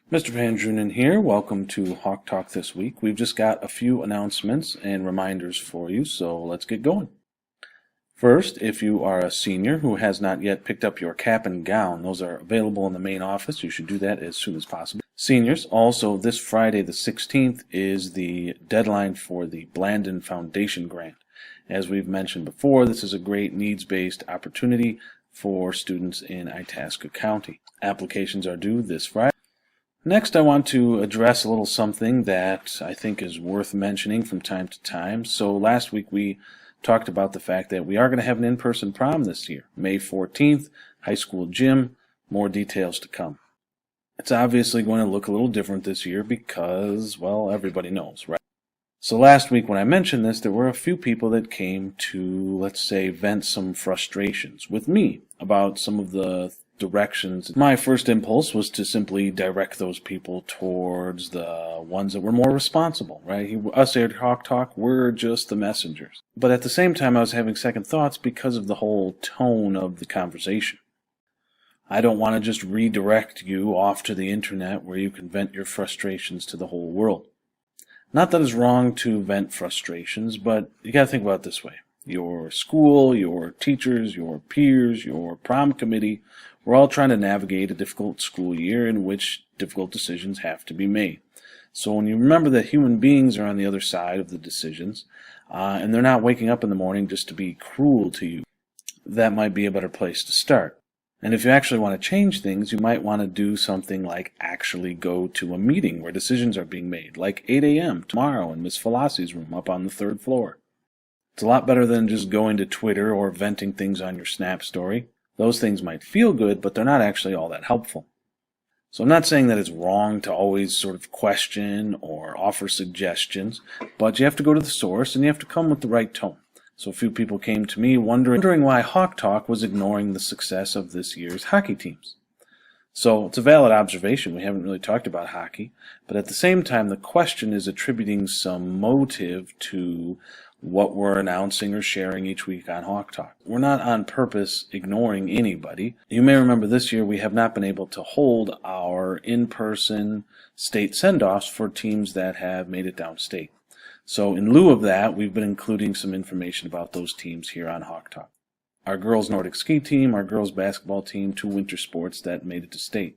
Mr. Van Drunen here. Welcome to Hawk Talk this week. We've just got a few announcements and reminders for you, so let's get going. First, if you are a senior who has not yet picked up your cap and gown, those are available in the main office. You should do that as soon as possible. Seniors, also this Friday the 16th is the deadline for the Blandin Foundation Grant. As we've mentioned before, this is a great needs-based opportunity for students in Itasca County. Applications are due this Friday. Next, I want to address a little something that I think is worth mentioning from time to time. So last week we talked about the fact that we are going to have an in-person prom this year, May 14th, high school gym. More details to come. It's obviously going to look a little different this year because, well, everybody knows, right? So last week when I mentioned this, there were a few people that came to, let's say, vent some frustrations with me about some of the directions. My first impulse was to simply direct those people towards the ones that were more responsible, right? Us here at Hawk Talk, we're just the messengers. But at the same time, I was having second thoughts because of the whole tone of the conversation. I don't want to just redirect you off to the internet where you can vent your frustrations to the whole world. Not that it's wrong to vent frustrations, but you got to think about it this way. Your school, your teachers, your peers, your prom committee, we're all trying to navigate a difficult school year in which difficult decisions have to be made. So when you remember that human beings are on the other side of the decisions, and they're not waking up in the morning just to be cruel to you, that might be a better place to start. And if you actually want to change things, you might want to do something like actually go to a meeting where decisions are being made, like 8 a.m. tomorrow in Miss Falassi's room up on the 3rd floor. It's a lot better than just going to Twitter or venting things on your Snap story. Those things might feel good, but they're not actually all that helpful. So I'm not saying that it's wrong to always sort of question or offer suggestions, but you have to go to the source and you have to come with the right tone. So a few people came to me wondering why Hawk Talk was ignoring the success of this year's hockey teams. So it's a valid observation. We haven't really talked about hockey, but at the same time, the question is attributing some motive to what we're announcing or sharing each week on Hawk Talk. We're not on purpose ignoring anybody. You may remember this year we have not been able to hold our in-person state send-offs for teams that have made it downstate. So in lieu of that, we've been including some information about those teams here on Hawk Talk. Our girls Nordic ski team, our girls basketball team, 2 winter sports that made it to state.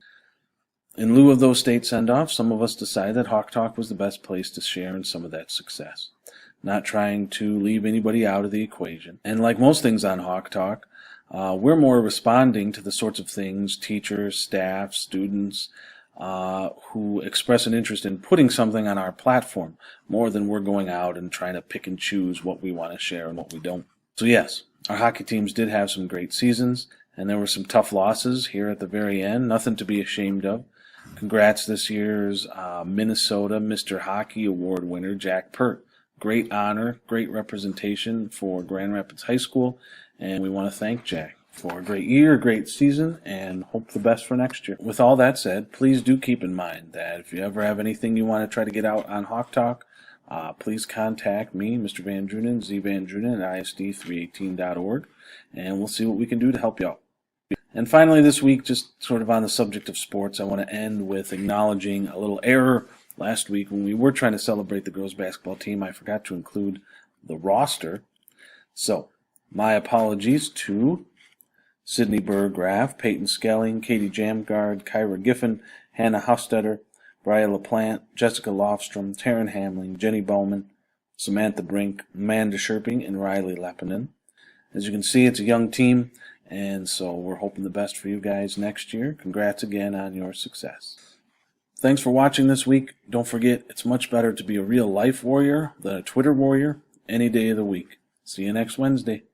In lieu of those state send-offs, some of us decided that Hawk Talk was the best place to share in some of that success. Not trying to leave anybody out of the equation. And like most things on Hawk Talk, we're more responding to the sorts of things teachers, staff, students, who express an interest in putting something on our platform more than we're going out and trying to pick and choose what we want to share and what we don't. So yes, our hockey teams did have some great seasons, and there were some tough losses here at the very end, nothing to be ashamed of. Congrats this year's Minnesota Mr. Hockey Award winner, Jack Pert. Great honor, great representation for Grand Rapids High School, and we want to thank Jack for a great year, a great season, and hope the best for next year. With all that said, please do keep in mind that if you ever have anything you want to try to get out on Hawk Talk, please contact me, Mr. Van Drunen, zvandrunen at isd318.org, and we'll see what we can do to help you out. And finally this week, just sort of on the subject of sports, I want to end with acknowledging a little error. Last week when we were trying to celebrate the girls basketball team, I forgot to include the roster. So, my apologies to Sydney Burgraff, Peyton Skelling, Katie Jamgard, Kyra Giffen, Hannah Hofstetter, Bria LaPlante, Jessica Lofstrom, Taryn Hamling, Jenny Bowman, Samantha Brink, Amanda Sherping, and Riley Lepinen. As you can see, it's a young team, and so we're hoping the best for you guys next year. Congrats again on your success. Thanks for watching this week. Don't forget, it's much better to be a real life warrior than a Twitter warrior any day of the week. See you next Wednesday.